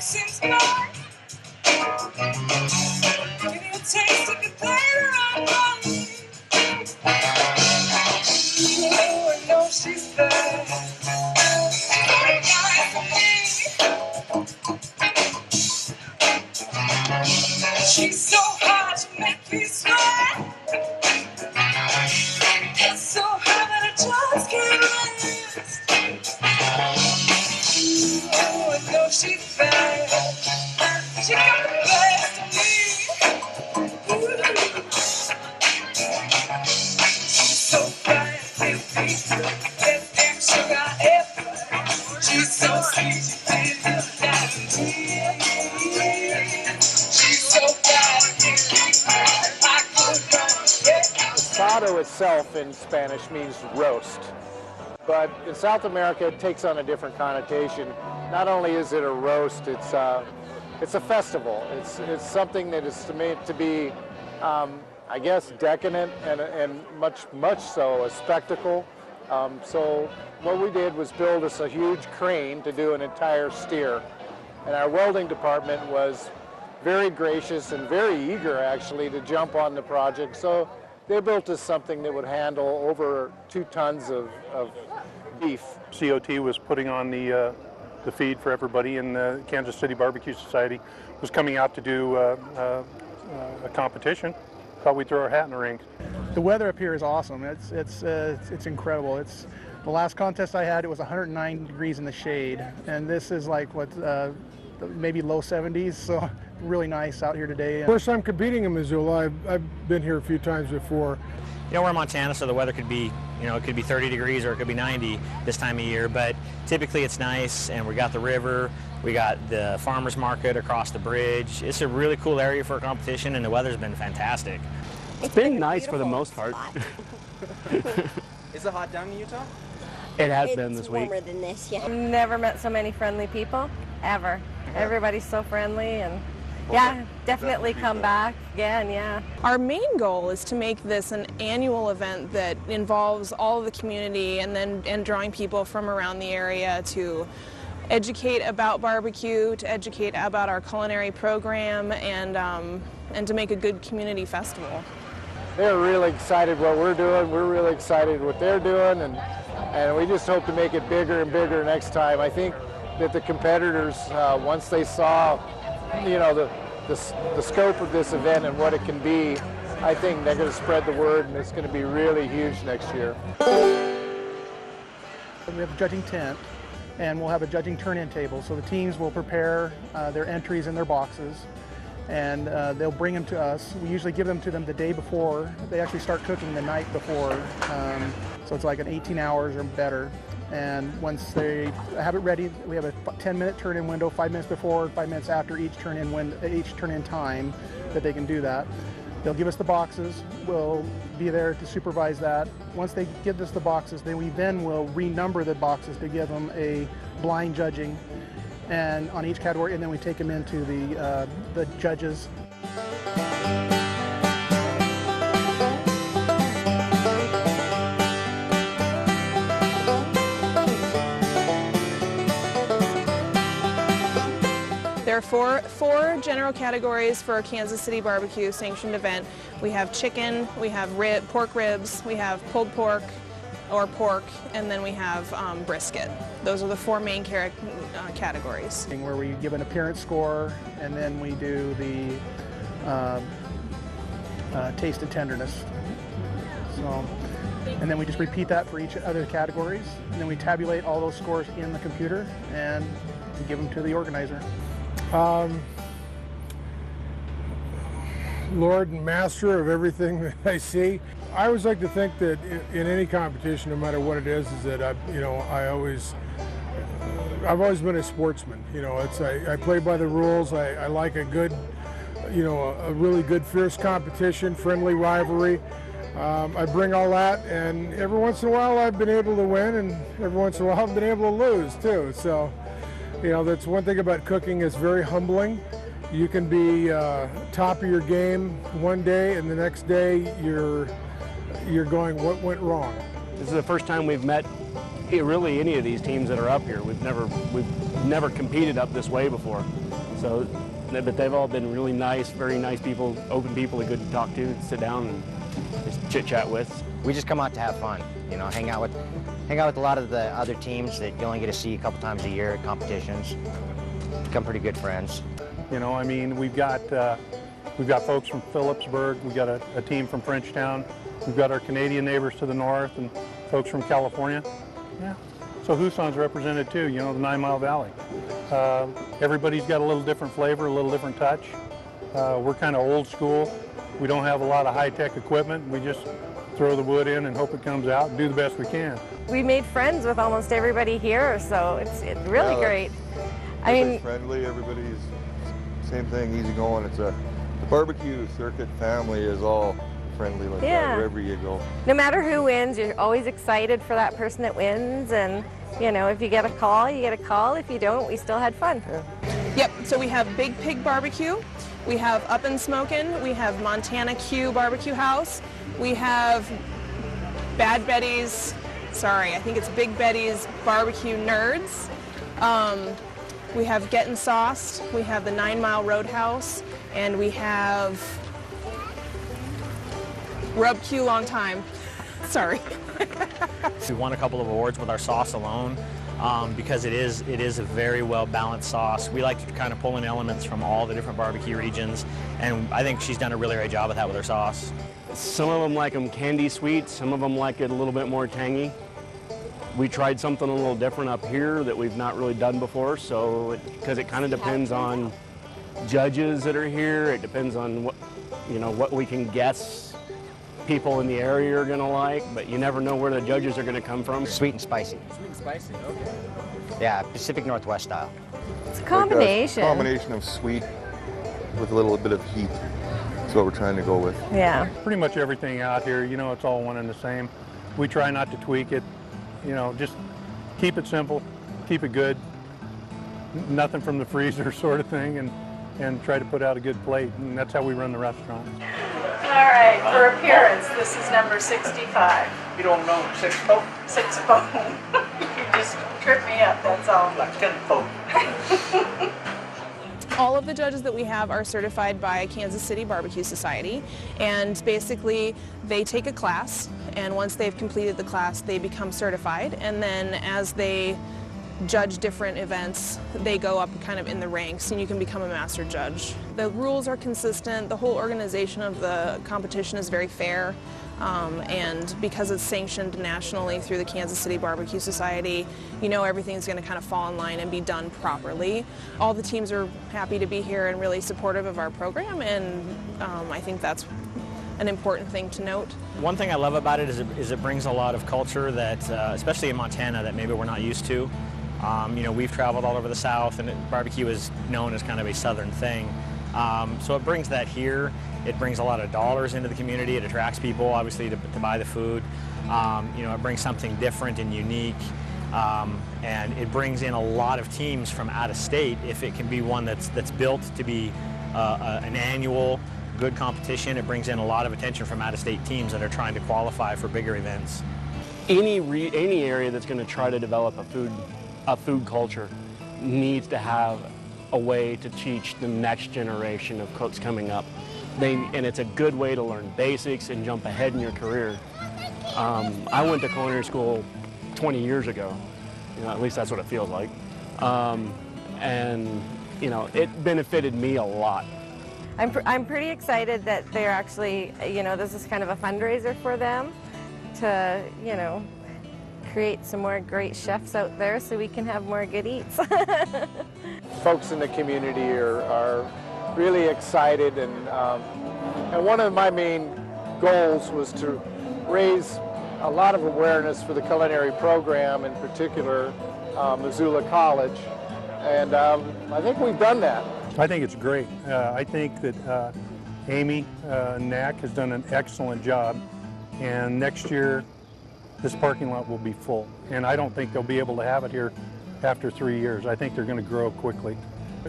seems fine. Give you a taste of it later on. Oh, I know she's bad. Very nice of me. She's so hard to make me sweat. It's so hard that I just can't resist. Oh, I know she's bad. She got the best of me. Ooh. She's so bad, best damn sugar ever. She's so sweet, she made me die. She's so bad, I could run. Asado itself in Spanish means roast, but in South America it takes on a different connotation. Not only is it a roast, it's a festival. It's something that is made to be, I guess, decadent and much so a spectacle. So what we did was build us a huge crane to do an entire steer, and our welding department was very gracious and very eager actually to jump on the project. So they built us something that would handle over 2 tons of beef. COT was putting on the feed for everybody, and the Kansas City Barbecue Society was coming out to do a competition. Thought we'd throw our hat in the ring. The weather up here is awesome. It's incredible. It's the last contest I had. It was 109 degrees in the shade, and this is like what maybe low 70s. So really nice out here today. First time competing in Missoula. I've been here a few times before. You know, we're in Montana, so the weather could be, you know, it could be 30 degrees or it could be 90 this time of year, but typically it's nice, and we got the river, we got the farmers market across the bridge. It's a really cool area for a competition, and the weather's been fantastic. It's been nice for the most part. Is it hot down in Utah? It has been this week. It's warmer than this, yeah. I've never met so many friendly people, ever. Everybody's so friendly, and yeah, definitely come back again, yeah. Our main goal is to make this an annual event that involves all of the community and drawing people from around the area to educate about barbecue, to educate about our culinary program, and to make a good community festival. They're really excited what we're doing. We're really excited what they're doing, and we just hope to make it bigger and bigger next time. I think that the competitors, once they saw, you know, the scope of this event and what it can be, I think they're going to spread the word, and it's going to be really huge next year. We have a judging tent, and we'll have a judging turn-in table. So the teams will prepare their entries in their boxes, and they'll bring them to us. We usually give them to them the day before. They actually start cooking the night before, so it's like an 18 hours or better. And once they have it ready, we have a 10-minute turn-in window, 5 minutes before, 5 minutes after each turn-in time that they can do that. They'll give us the boxes. We'll be there to supervise that. Once they give us the boxes, then we will renumber the boxes to give them a blind judging, and on each category, and then we take them into the judges. There are four general categories for a Kansas City Barbecue sanctioned event. We have chicken, we have pork ribs, we have pulled pork or pork, and then we have brisket. Those are the 4 main categories. Where we give an appearance score, and then we do the taste and tenderness. So, and then we just repeat that for each other categories, and then we tabulate all those scores in the computer and give them to the organizer. Lord and master of everything that I see. I always like to think that in any competition, no matter what it is that I've always been a sportsman. You know, I play by the rules. I like a good, a really good fierce competition, friendly rivalry. I bring all that, and every once in a while I've been able to win, and every once in a while I've been able to lose too. So, that's one thing about cooking. It's very humbling. You can be top of your game one day, and the next day you're going, what went wrong? This is the first time we've met really any of these teams that are up here. We've never competed up this way before. So, but they've all been really nice, very nice people, open people, they're good to talk to, sit down and just chit chat with. We just come out to have fun, you know, hang out with a lot of the other teams that you only get to see a couple times a year at competitions. Become pretty good friends. You know, I mean, we've got folks from Phillipsburg, we've got a team from Frenchtown, we've got our Canadian neighbors to the north, and folks from California. Yeah. So Houson's represented too, you know, the 9 Mile Valley. Everybody's got a little different flavor, a little different touch. We're kind of old school. We don't have a lot of high-tech equipment. We just throw the wood in and hope it comes out and do the best we can. We made friends with almost everybody here, so it's really great. I mean, friendly, everybody's same thing, easy going. It's the barbecue circuit family is all friendly like that wherever you go. No matter who wins, you're always excited for that person that wins, and you know, if you get a call, you get a call. If you don't, we still had fun. Yep, so we have Big Pig Barbecue, we have Up and Smokin', we have Montana Q Barbecue House, we have Bad Betty's, sorry, I think it's Big Betty's Barbecue Nerds. We have Gettin' Sauced, we have the 9 Mile Roadhouse, and we have Rub Q Long Time. Sorry. We won a couple of awards with our sauce alone because it is a very well balanced sauce. We like to kind of pull in elements from all the different barbecue regions, and I think she's done a really great job with that with her sauce. Some of them like them candy sweet, some of them like it a little bit more tangy. We tried something a little different up here that we've not really done before, so because it kind of depends on judges that are here, it depends on what we can guess people in the area are going to like, but you never know where the judges are going to come from. Sweet and spicy. Sweet and spicy, okay. Yeah, Pacific Northwest style. It's a combination. Like a combination of sweet with a little bit of heat. That's what we're trying to go with. Yeah. Pretty much everything out here, you know, it's all one and the same. We try not to tweak it, you know, just keep it simple, keep it good, nothing from the freezer sort of thing, and try to put out a good plate, and that's how we run the restaurant. All right, for appearance, this is number 65. You don't know 6 foot? 6 foot. You just trip me up, that's all. Like 10 foot. All of the judges that we have are certified by Kansas City Barbecue Society, and basically they take a class, and once they've completed the class, they become certified, and then as they judge different events, they go up kind of in the ranks and you can become a master judge. The rules are consistent, the whole organization of the competition is very fair, and because it's sanctioned nationally through the Kansas City Barbecue Society, you know everything's going to kind of fall in line and be done properly. All the teams are happy to be here and really supportive of our program, and I think that's an important thing to note. One thing I love about it is it brings a lot of culture that, especially in Montana, that maybe we're not used to. You know, we've traveled all over the South, and barbecue is known as kind of a Southern thing. So it brings that here. It brings a lot of dollars into the community. It attracts people, obviously, to buy the food. You know, it brings something different and unique. And it brings in a lot of teams from out of state if it can be one that's built to be an annual good competition. It brings in a lot of attention from out of state teams that are trying to qualify for bigger events. Any area that's going to try to develop a food culture needs to have a way to teach the next generation of cooks coming up. And it's a good way to learn basics and jump ahead in your career. I went to culinary school 20 years ago. You know, at least that's what it feels like. And you know, it benefited me a lot. I'm pretty excited that they're actually, you know, this is kind of a fundraiser for them to, you know, create some more great chefs out there so we can have more good eats. Folks in the community are really excited, and one of my main goals was to raise a lot of awareness for the culinary program, in particular Missoula College, and I think we've done that. I think it's great. I think that Amy Knack has done an excellent job, and next year this parking lot will be full, and I don't think they'll be able to have it here after 3 years. I think they're going to grow quickly.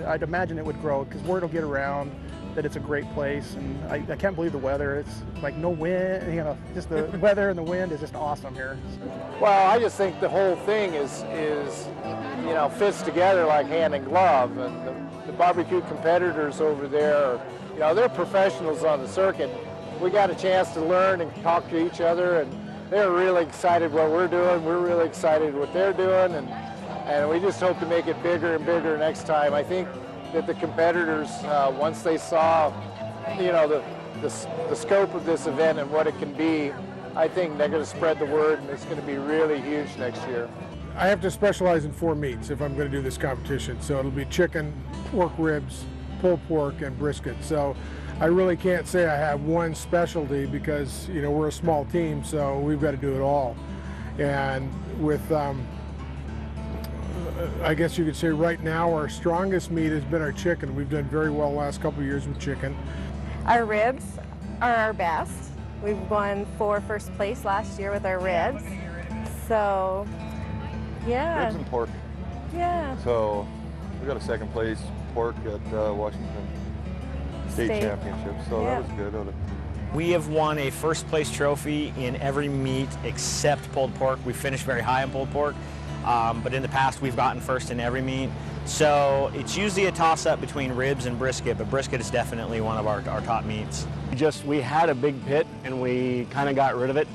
I'd imagine it would grow because word will get around that it's a great place, and I can't believe the weather. It's like no wind, you know, just the weather and the wind is just awesome here. Well, I just think the whole thing is fits together like hand in glove. And the barbecue competitors over there, they're professionals on the circuit. We got a chance to learn and talk to each other, and they're really excited what we're doing. We're really excited what they're doing, and we just hope to make it bigger and bigger next time. I think that the competitors, once they saw, the scope of this event and what it can be, I think they're going to spread the word, and it's going to be really huge next year. I have to specialize in 4 meats if I'm going to do this competition. So it'll be chicken, pork ribs, pulled pork, and brisket. So I really can't say I have one specialty because, we're a small team, so we've got to do it all. And with, I guess you could say right now, our strongest meat has been our chicken. We've done very well the last couple of years with chicken. Our ribs are our best. We've won 4 first place last year with our ribs. So, yeah. Ribs and pork. Yeah. So we got a 2nd place pork at Washington State Championship, so that was good. We have won a 1st place trophy in every meat except pulled pork. We finished very high in pulled pork, but in the past we've gotten 1st in every meat. So it's usually a toss-up between ribs and brisket, but brisket is definitely one of our top meats. We had a big pit and we kind of got rid of it.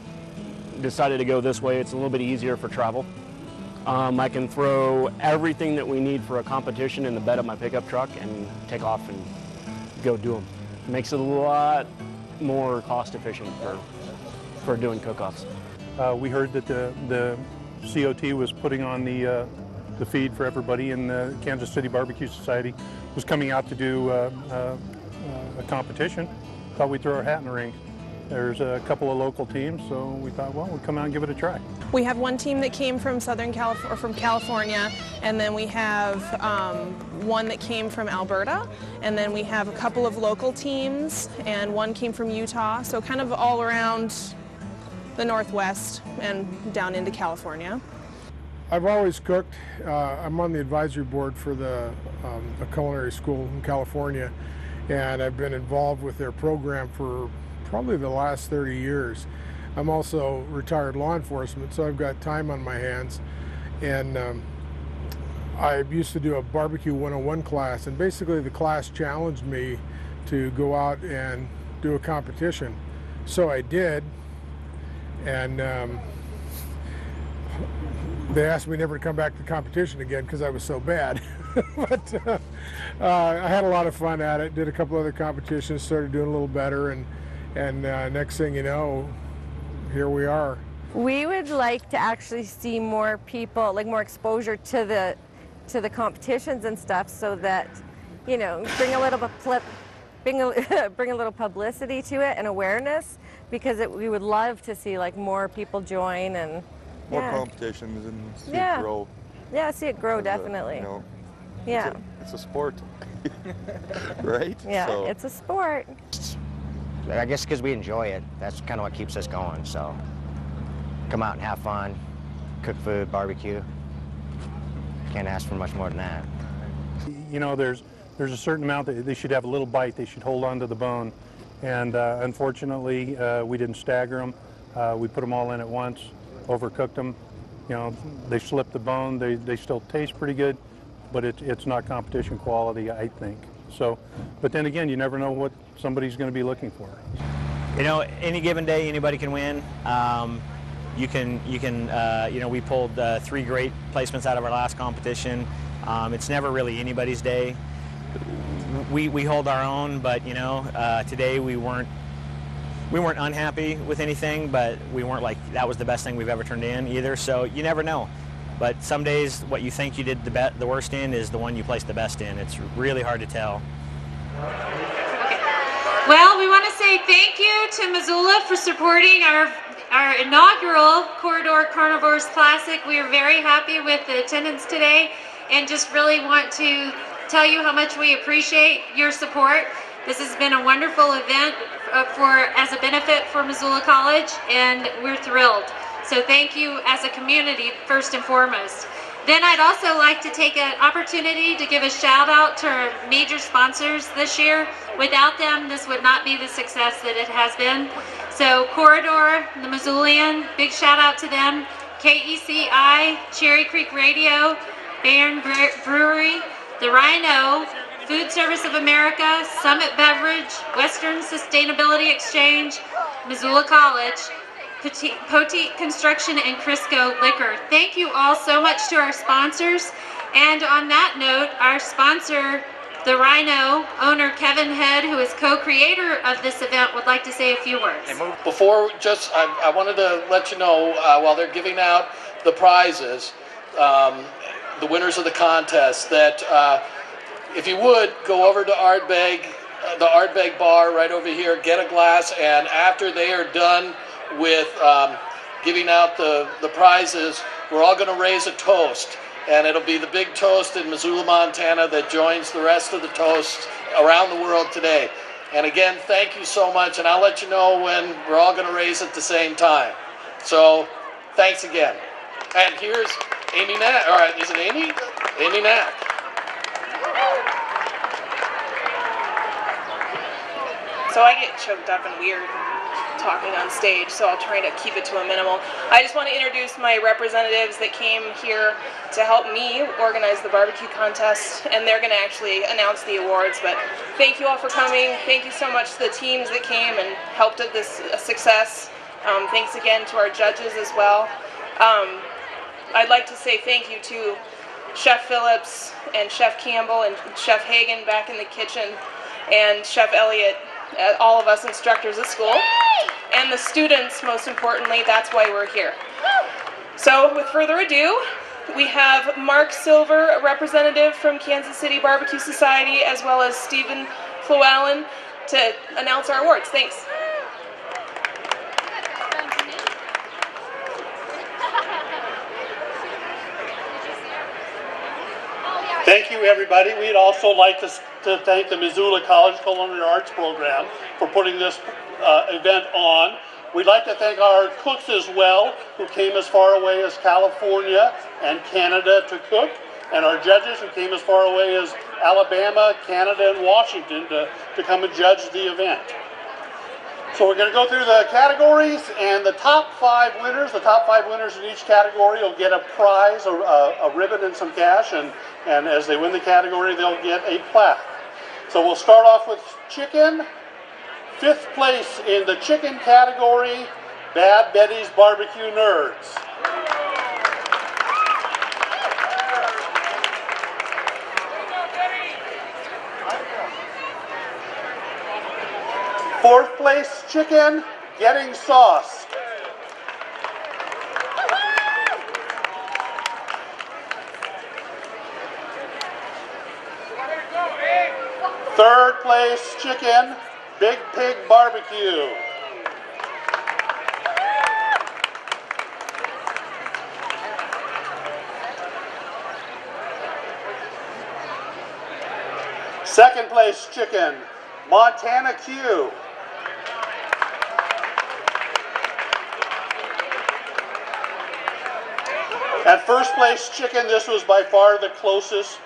Decided to go this way. It's a little bit easier for travel. I can throw everything that we need for a competition in the bed of my pickup truck and take off and go do them. Makes it a lot more cost efficient for doing cook-offs. We heard that the COT was putting on the feed for everybody, and the Kansas City Barbecue Society was coming out to do a competition. Thought we'd throw our hat in the ring. There's a couple of local teams, so we thought, well, we'll come out and give it a try. We have one team that came from California, and then we have one that came from Alberta, and then we have a couple of local teams, and one came from Utah, so kind of all around the Northwest and down into California. I've always cooked. I'm on the advisory board for the culinary school in California, and I've been involved with their program for probably the last 30 years. I'm also retired law enforcement, so I've got time on my hands. And I used to do a barbecue 101 class, and basically the class challenged me to go out and do a competition. So I did, and they asked me never to come back to the competition again because I was so bad. But I had a lot of fun at it, did a couple other competitions, started doing a little better, and next thing you know, here we are. We would like to actually see more people, like more exposure to the competitions and stuff, so that, bring a little bring a little publicity to it and awareness, because we would love to see like more people join and more competitions and see it grow. Yeah, see it grow, definitely. It's a sport, right? Yeah, so. It's a sport. I guess because we enjoy it. That's kind of what keeps us going. So come out and have fun, cook food, barbecue. Can't ask for much more than that. There's a certain amount that they should have a little bite. They should hold on to the bone. And unfortunately, we didn't stagger them. We put them all in at once, overcooked them. They slipped the bone. They still taste pretty good, but it's not competition quality, I think. So, but then again, you never know what somebody's going to be looking for. Any given day, anybody can win. We pulled 3 great placements out of our last competition. It's never really anybody's day. We hold our own, but today we weren't unhappy with anything, but we weren't like that was the best thing we've ever turned in either. So you never know. But some days, what you think you did the worst in is the one you placed the best in. It's really hard to tell. Well, we want to say thank you to Missoula for supporting our inaugural Corridor Carnivores Classic. We are very happy with the attendance today, and just really want to tell you how much we appreciate your support. This has been a wonderful event as a benefit for Missoula College, and we're thrilled. So thank you as a community, first and foremost. Then I'd also like to take an opportunity to give a shout out to our major sponsors this year. Without them, this would not be the success that it has been. So Corridor, the Missoulian, big shout out to them. KECI, Cherry Creek Radio, Bayern Brewery, The Rhino, Food Service of America, Summit Beverage, Western Sustainability Exchange, Missoula College, Poteet Construction, and Crisco Liquor. Thank you all so much to our sponsors. And on that note, our sponsor, The Rhino, owner Kevin Head, who is co-creator of this event, would like to say a few words. Before, I wanted to let you know, while they're giving out the prizes, the winners of the contest, that if you would, go over to Ardbeg, the Ardbeg bar right over here, get a glass, and after they are done with giving out the prizes, we're all going to raise a toast. And it'll be the big toast in Missoula, Montana that joins the rest of the toasts around the world today. And again, thank you so much, and I'll let you know when we're all going to raise at the same time. So, thanks again. And here's Amy Knack. All right, is it Amy? Amy Knack. So I get choked up and weird talking on stage, so I'll try to keep it to a minimal. I just want to introduce my representatives that came here to help me organize the barbecue contest, and they're going to actually announce the awards. But thank you all for coming. Thank you so much to the teams that came and helped at this success. Thanks again to our judges as well. I'd like to say thank you to Chef Phillips and Chef Campbell and Chef Hagan back in the kitchen, and Chef Elliott, all of us instructors at school, and the students, most importantly. That's why we're here. So with further ado, we have Mark Silver, a representative from Kansas City Barbecue Society, as well as Stephen Llewellyn to announce our awards. Thanks. Thank you, everybody. We'd also like to thank the Missoula College Culinary Arts Program for putting this event on. We'd like to thank our cooks as well, who came as far away as California and Canada to cook, and our judges who came as far away as Alabama, Canada, and Washington to come and judge the event. So we're going to go through the categories, and the top five winners in each category will get a prize, a ribbon and some cash, and as they win the category, they'll get a plaque. So we'll start off with chicken. 5th place in the chicken category, Bad Betty's Barbecue Nerds. Fourth place chicken, Getting Sauced. Third place chicken, Big Pig Barbecue. Second place chicken, Montana Q. At first place chicken, this was by far the closest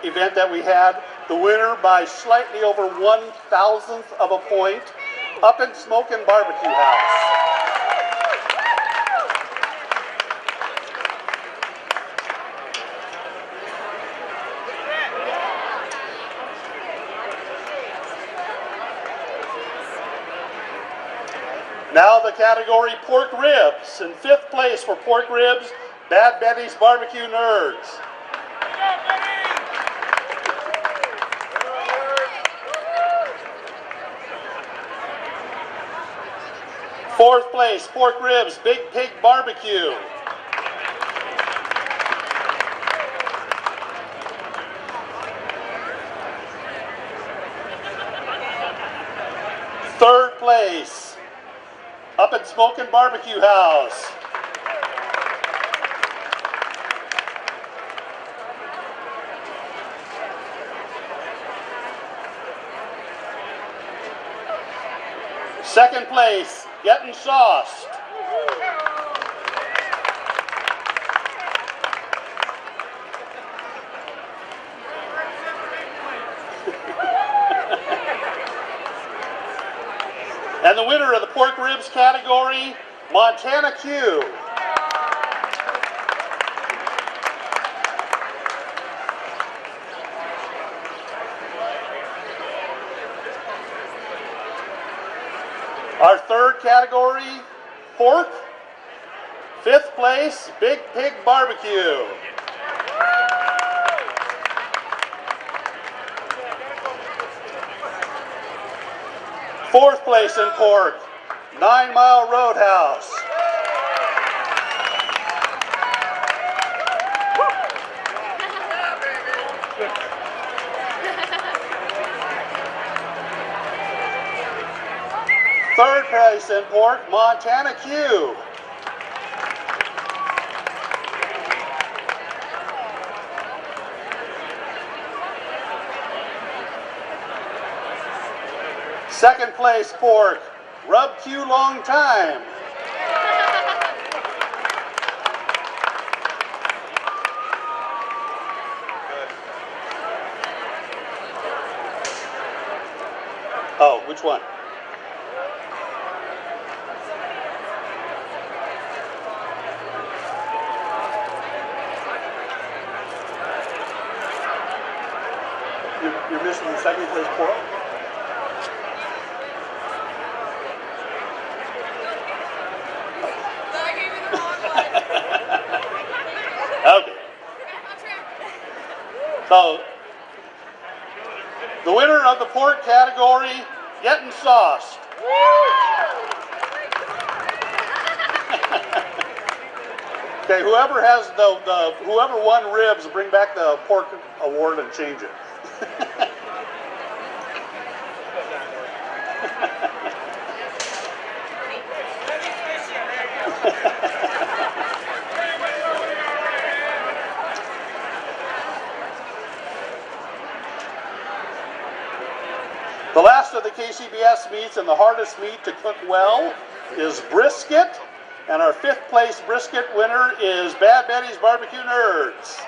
event that we had. The winner by slightly over 1/1000th of a point, Up and Smokin' Barbecue House. Now the category pork ribs. In 5th place for pork ribs, Bad Betty's Barbecue Nerds. Fourth place, pork ribs, Big Pig Barbecue. Third place, Up and Smokin' Barbecue House. Second place, Getting Sauced. And the winner of the pork ribs category, Montana Q. Our third category, pork. Fifth place, Big Pig Barbecue. Fourth place in pork, 9 Mile Roadhouse. Third place in pork, Montana Q. Second place pork, Rub Q Long Time. Oh, which one? You're missing the second place pork? Okay. So, the winner of the pork category, Getting Sauced. Okay, whoever has whoever won ribs, bring back the pork award and change it. The last of the KCBS meats and the hardest meat to cook well is brisket. And our fifth place brisket winner is Bad Betty's Barbecue Nerds.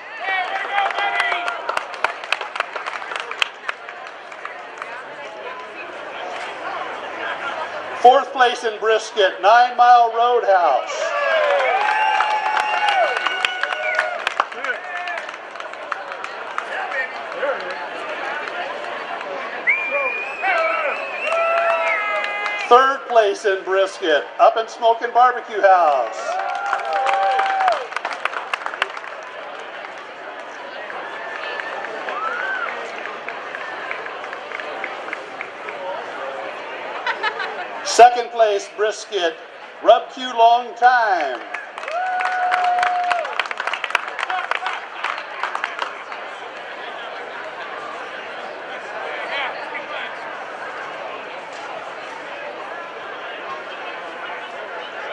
Fourth place in brisket, 9 Mile Roadhouse. Third place in brisket, Up and Smokin' Barbecue House. Second place brisket, Rub Q Long Time.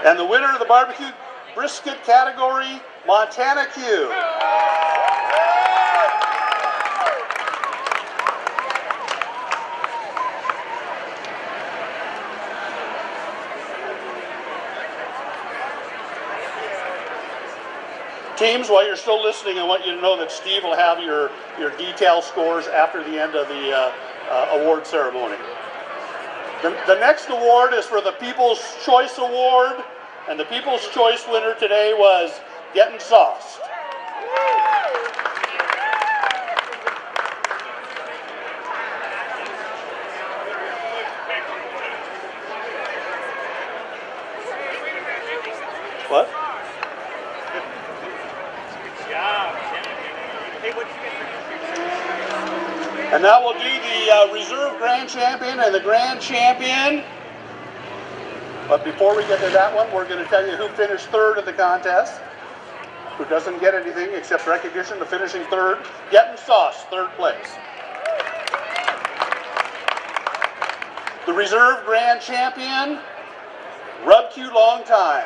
And the winner of the barbecue brisket category, Montana Q. Teams, while you're still listening, I want you to know that Steve will have your detail scores after the end of the award ceremony. The next award is for the People's Choice Award, and the People's Choice winner today was Getting Sauced. What? And now we'll do the Reserve Grand Champion and the Grand Champion. But before we get to that one, we're going to tell you who finished third in the contest. Who doesn't get anything except recognition, the finishing third. Getting Sauced, third place. The Reserve Grand Champion, Rub Q Long Time.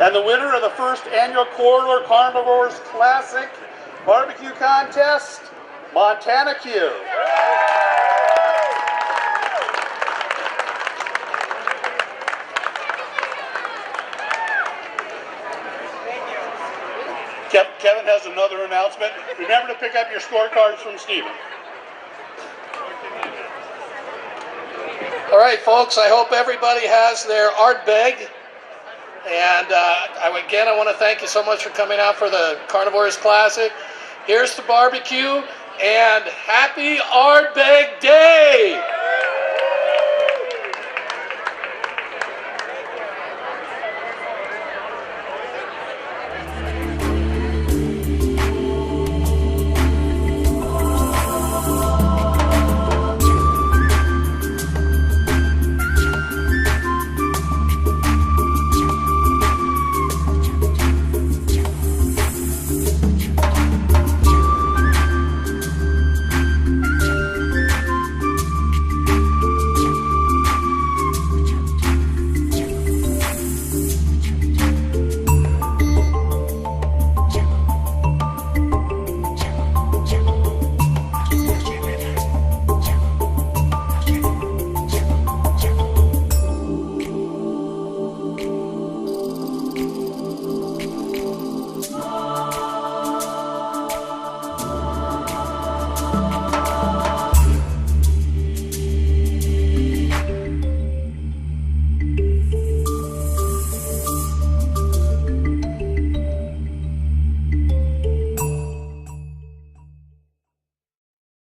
And the winner of the first annual Corridor Carnivores Classic Barbecue Contest, Montana Q. Kevin has another announcement. Remember to pick up your scorecards from Stephen. All right, folks, I hope everybody has their art bag. And again, I want to thank you so much for coming out for the Carnivores Classic. Here's to barbecue and happy Art Bag Day!